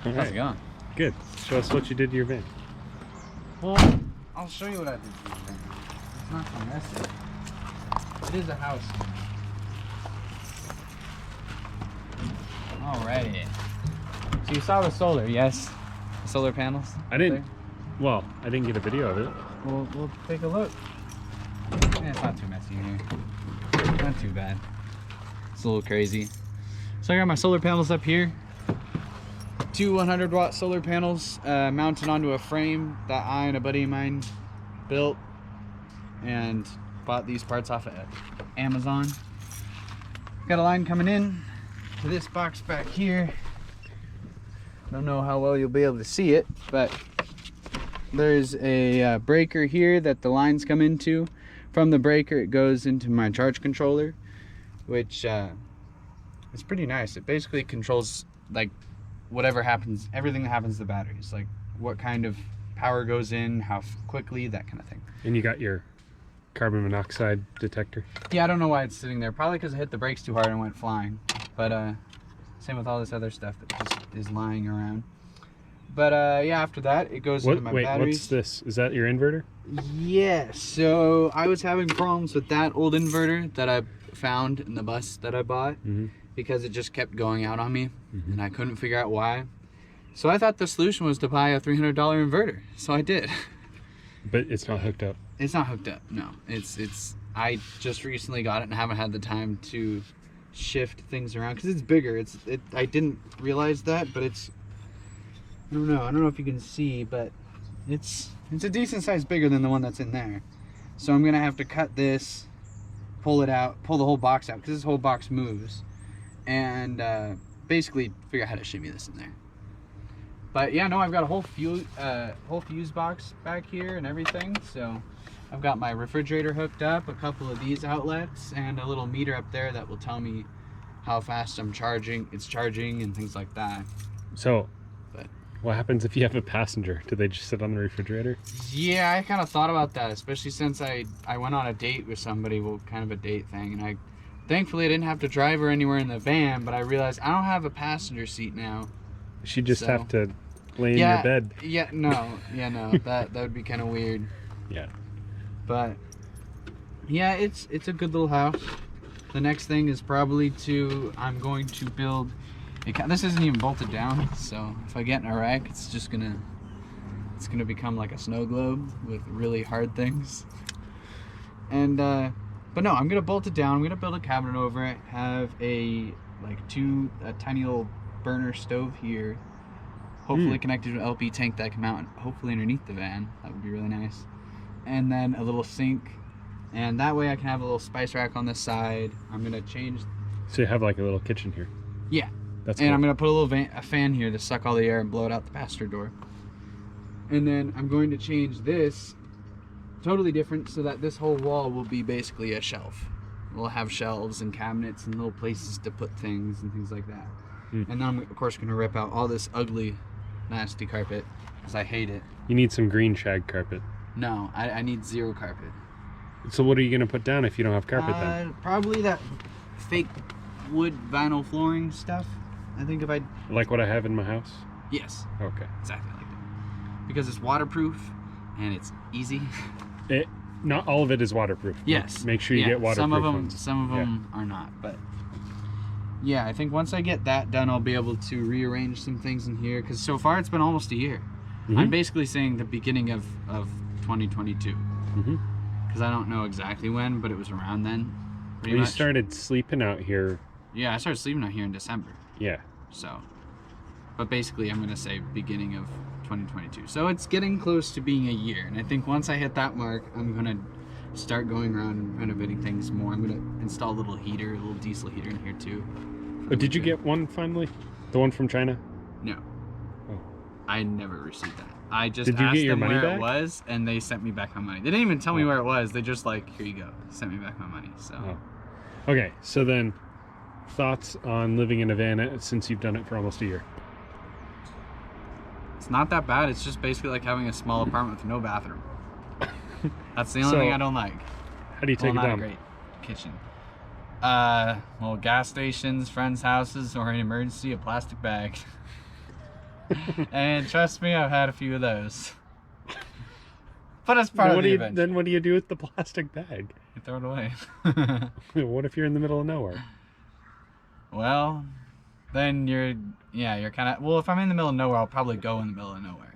How's it going? Good. Show us what you did to your van. Well, I'll show you what I did to your van. It's not too messy. It is a house. Alrighty. So you saw the solar, yes? The solar panels? I didn't. Well, I didn't get a video of it. We'll take a look. It's not too messy here. Not too bad. It's a little crazy. So I got my solar panels up here. Two 100-watt solar panels mounted onto a frame that I and a buddy of mine built and bought these parts off of Amazon. Got a line coming in to this box back here. Don't know how well you'll be able to see it, but there's a breaker here that the lines come into. From the breaker it goes into my charge controller, which is pretty nice. It basically controls like whatever happens, everything that happens to the batteries, like what kind of power goes in, how quickly, that kind of thing. And you got your carbon monoxide detector? Yeah, I don't know why it's sitting there. Probably because I hit the brakes too hard and went flying. But same with all this other stuff that just is lying around. But yeah, after that, it goes into my batteries. What's this? Is that your inverter? Yeah, so I was having problems with that old inverter that I found in the bus that I bought because it just kept going out on me and I couldn't figure out why. So I thought the solution was to buy a $300 inverter. So I did. But it's not hooked up. It's not hooked up, no. I just recently got it and haven't had the time to shift things around because it's bigger. I didn't realize that, but it's, I don't know if you can see, but it's a decent size bigger than the one that's in there. So I'm gonna have to cut this, pull it out, pull the whole box out because this whole box moves, and basically figure out how to shimmy this in there. But yeah, no, I've got a whole fuse box back here and everything. So I've got my refrigerator hooked up, a couple of these outlets, and a little meter up there that will tell me how fast it's charging and things like that. So what happens if you have a passenger? Do they just sit on the refrigerator? Yeah, I kind of thought about that, especially since I went on a date with somebody, well, kind of a date thing, and thankfully I didn't have to drive her anywhere in the van, but I realized I don't have a passenger seat now. She'd just have to lay in your bed. Yeah, no, that would be kind of weird. Yeah. But yeah, it's a good little house. The next thing is probably I'm going to build. This isn't even bolted down, so if I get in a wreck, it's gonna become like a snow globe with really hard things. And but no, I'm gonna bolt it down. I'm gonna build a cabinet over it. Have a tiny little burner stove here, hopefully connected to an LP tank that can mount hopefully underneath the van. That would be really nice. And then a little sink, and that way I can have a little spice rack on the side. I'm gonna change. So you have like a little kitchen here. Yeah. That's and cool. I'm gonna put a fan here to suck all the air and blow it out the passenger door. And then I'm going to change this totally different so that this whole wall will be basically a shelf. We'll have shelves and cabinets and little places to put things and things like that. And then I'm of course gonna rip out all this ugly, nasty carpet because I hate it. You need some green shag carpet. No, I need zero carpet. So what are you gonna put down if you don't have carpet then? Probably that fake wood vinyl flooring stuff. I think if I... Like what I have in my house? Yes. Okay. Exactly like that. Because it's waterproof and it's easy. Not all of it is waterproof. Yes. Make sure you get waterproof ones. Some of them are not, but... Yeah, I think once I get that done, I'll be able to rearrange some things in here. Because so far, it's been almost a year. I'm basically saying the beginning of 2022. Because I don't know exactly when, but it was around then. Well, you started sleeping out here. Yeah, I started sleeping out here in December. Yeah. So, but basically I'm going to say beginning of 2022. So it's getting close to being a year. And I think once I hit that mark, I'm going to start going around and renovating things more. I'm going to install a little heater, a little diesel heater in here too. But did you get one finally? The one from China? No. Oh. I never received that. I just Did you asked get your them money where back? it was, and they sent me back my money. They didn't even tell me where it was. They just like, here you go, sent me back my money. So. Oh. Okay, so then thoughts on living in a van since you've done it for almost a year? It's not that bad. It's just basically like having a small apartment with no bathroom. That's the only thing I don't like. How do you take it down? Not a great kitchen. Well, gas stations, friends' houses, or in emergency, a plastic bag. And trust me, I've had a few of those. But it's part of the adventure. Then what do you do with the plastic bag? You throw it away. What if you're in the middle of nowhere? Well, then you're kind of, well, if I'm in the middle of nowhere, I'll probably go in the middle of nowhere.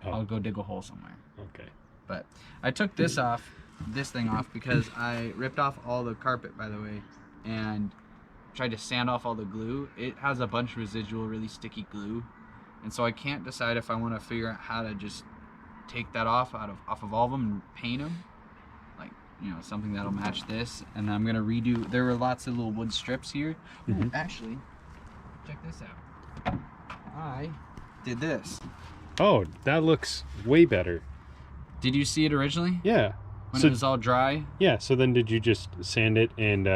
Oh. I'll go dig a hole somewhere. Okay. But I took this thing off because I ripped off all the carpet, by the way, and tried to sand off all the glue. It has a bunch of residual really sticky glue, and so I can't decide if I want to figure out how to just take that off of all of them and paint them, like, you know, something that'll match this. And then I'm gonna redo. There were lots of little wood strips here. Ooh, actually, check this out. I did this. Oh, that looks way better. Did you see it originally? Yeah. When it was all dry? Yeah, so then did you just sand it and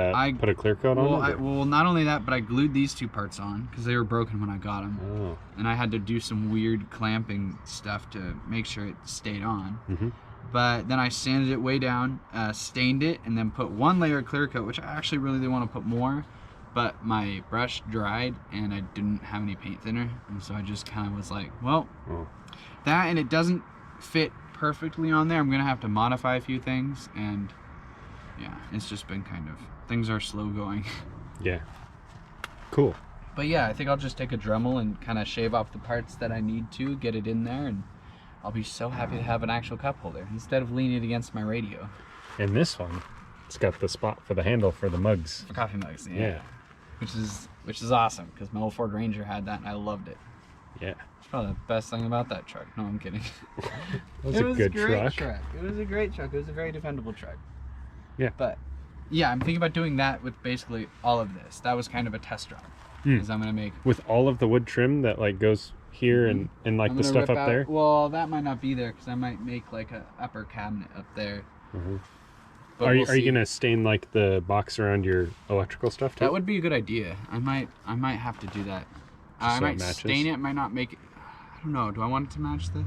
put a clear coat on it? Well, not only that, but I glued these two parts on because they were broken when I got them. Oh. And I had to do some weird clamping stuff to make sure it stayed on. Mm-hmm. But then I sanded it way down, stained it, and then put one layer of clear coat, which I actually really didn't want to put more. But my brush dried and I didn't have any paint thinner. And so I just kind of was like, well, that, and it doesn't fit perfectly on there. I'm gonna have to modify a few things, and yeah, it's just been kind of, things are slow going. Yeah. Cool. But yeah, I think I'll just take a Dremel and kind of shave off the parts that I need to get it in there, and I'll be so happy to have an actual cup holder instead of leaning it against my radio. And this one, it's got the spot for the handle for the mugs. For coffee mugs, Yeah. Which is awesome, because my old Ford Ranger had that and I loved it. Yeah. It's probably the best thing about that truck. No, I'm kidding. It was a good truck. It was a great truck. It was a very dependable truck. Yeah. But yeah, I'm thinking about doing that with basically all of this. That was kind of a test drive. Because I'm gonna make, with all of the wood trim that like goes here and like the stuff up there. Well, that might not be there because I might make like a upper cabinet up there. But are you gonna stain like the box around your electrical stuff too? That would be a good idea. I might have to do that. I might stain it. Might not make it. I don't know. Do I want it to match the?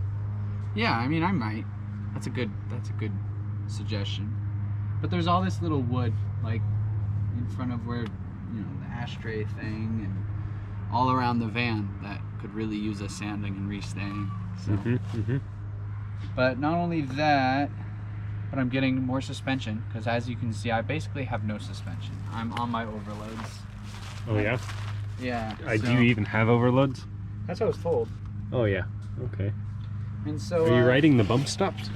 Yeah, I mean, I might. That's a good suggestion. But there's all this little wood like in front of where, you know, the ashtray thing, and all around the van that could really use a sanding and restaining. So. But not only that, but I'm getting more suspension, because as you can see, I basically have no suspension. I'm on my overloads. Oh yeah? Yeah. Do you even have overloads? That's what I was told. Oh yeah. Okay. And so. Are you riding the bump stops?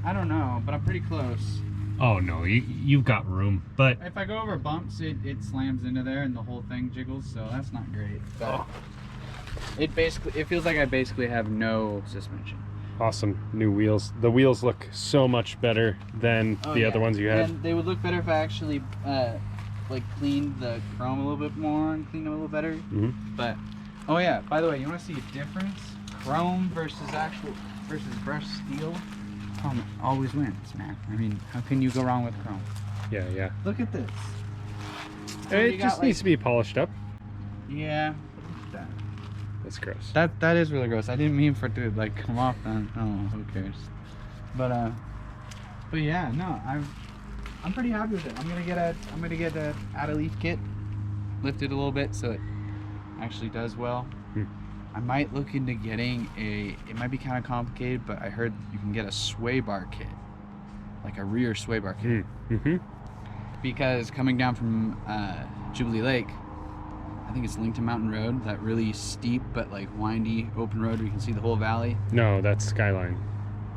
I don't know, but I'm pretty close. Oh no, you've got room. But if I go over bumps, it slams into there and the whole thing jiggles, so that's not great. But it feels like I basically have no suspension. Awesome new wheels. The wheels look so much better than the other ones you had. And they would look better if I actually like cleaned the chrome a little bit more and cleaned them a little better. But oh yeah, by the way, you want to see a difference? Chrome versus brushed steel. Chrome always wins, man. I mean, how can you go wrong with chrome? Yeah. Look at this. So it just needs to be polished up. Yeah. That's gross. That is really gross. I didn't mean for it to like come off then. Oh, who cares? But yeah, no, I'm pretty happy with it. I'm gonna get a add a leaf kit, lift it a little bit so it actually does well. I might look into getting it might be kind of complicated, but I heard you can get a sway bar kit, like a rear sway bar kit. Because coming down from Jubilee Lake, I think it's Lincoln Mountain Road, that really steep but like windy open road where you can see the whole valley. No, that's Skyline.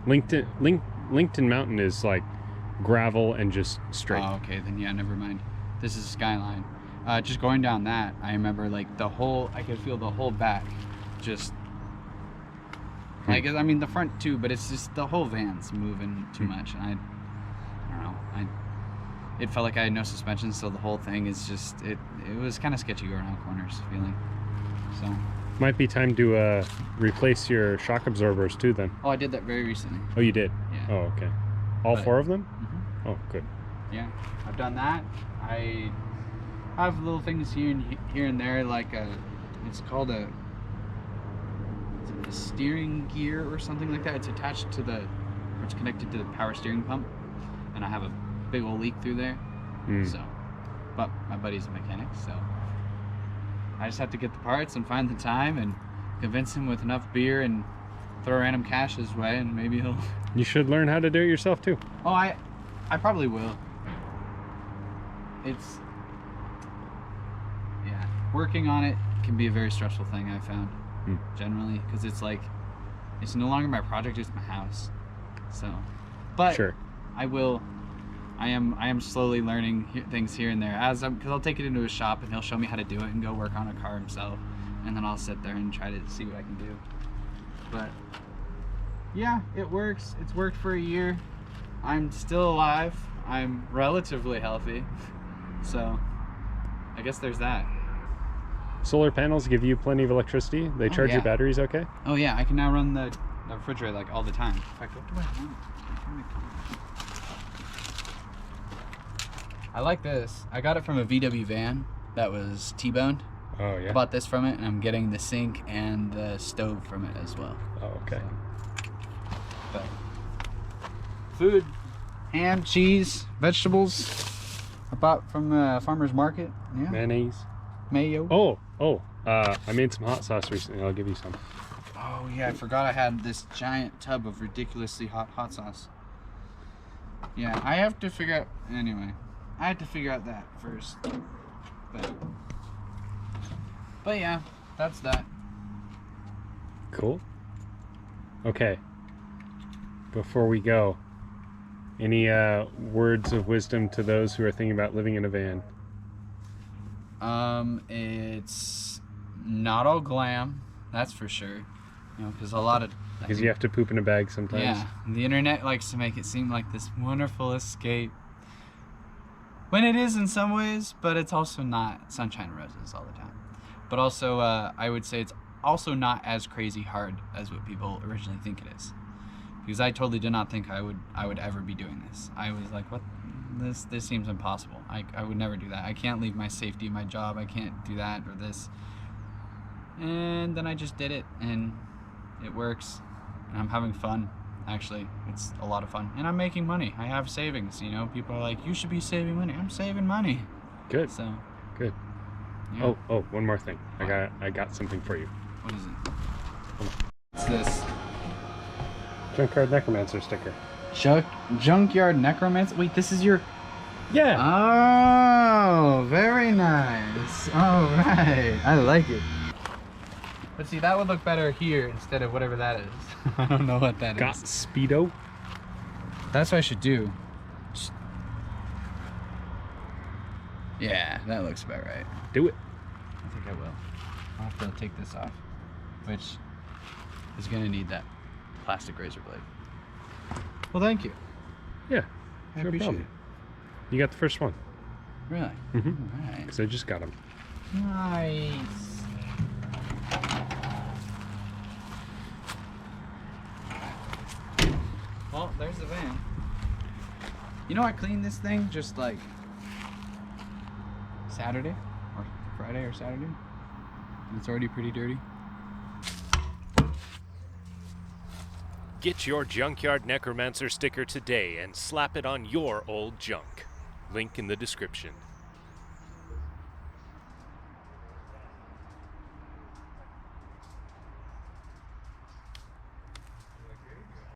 Lincoln Mountain is like gravel and just straight. Oh, okay, then yeah, never mind. This is Skyline. Just going down that, I remember like I could feel the whole back just like, I mean the front too, but it's just the whole van's moving too much, and I don't know, it felt like I had no suspension, so the whole thing is just, it was kind of sketchy going around corners feeling. So might be time to replace your shock absorbers too then. Oh, I did that very recently. Oh, you did? Yeah. Oh, okay. All 4 of them? Oh, good. Yeah, I've done that. I have little things here and there, like it's called a steering gear or something like that. It's attached to it's connected to the power steering pump, and I have a big old leak through there. So but my buddy's a mechanic, so I just have to get the parts and find the time and convince him with enough beer and throw random cash his way, and maybe he'll... You should learn how to do it yourself too. Oh, I probably will. It's... Yeah. Working on it can be a very stressful thing, I've found. Generally, because it's like, it's no longer my project, it's my house. So, but Sure. I am slowly learning things here and there because I'll take it into a shop and he'll show me how to do it and go work on a car himself, and then I'll sit there and try to see what I can do. But yeah, it works. It's worked for a year. I'm still alive. I'm relatively healthy. So I guess there's that. Solar panels give you plenty of electricity. They charge your batteries okay? Oh yeah, I can now run the refrigerator like all the time. In fact, what do I want? I like this. I got it from a VW van that was T-boned. Oh yeah. I bought this from it, and I'm getting the sink and the stove from it as well. Oh, okay. So, but food, ham, cheese, vegetables. I bought from the farmer's market. Yeah. Mayonnaise. Mayo. I made some hot sauce recently. I'll give you some. Oh yeah, I forgot I had this giant tub of ridiculously hot sauce. Yeah, I have to figure out. Anyway, I have to figure out that first. But yeah, that's that. Cool. Okay. Before we go, any words of wisdom to those who are thinking about living in a van? It's not all glam, that's for sure. You know, because a lot of... Because you have to poop in a bag sometimes. Yeah, the internet likes to make it seem like this wonderful escape. When it is in some ways, but it's also not sunshine and roses all the time. But also, I would say it's also not as crazy hard as what people originally think it is. Because I totally did not think I would ever be doing this. I was like, what? This seems impossible. I would never do that. I can't leave my safety, my job. I can't do that or this. And then I just did it, and it works. And I'm having fun. Actually, it's a lot of fun. And I'm making money. I have savings, you know. People are like, you should be saving money. I'm saving money. Good. So. Good. Yeah. Oh, one more thing. I got something for you. What is it? What's this? Junkyard Necromancer sticker. Junkyard Necromancer? Wait, this is your... Yeah. Oh, very nice. All right. I like it. But see, that would look better here instead of whatever that is. I don't know what that Got is. Speedo. That's what I should do. Yeah, that looks about right. Do it. I think I will. I'll have to take this off, which is going to need that plastic razor blade. Well, thank you. Yeah. I no appreciate problem. You got the first one. Really? Mm-hmm. All right. Because I just got them. Nice. Well, there's the van. You know, I cleaned this thing just like Saturday or Friday or Saturday. And it's already pretty dirty. Get your Junkyard Necromancer sticker today and slap it on your old junk. Link in the description.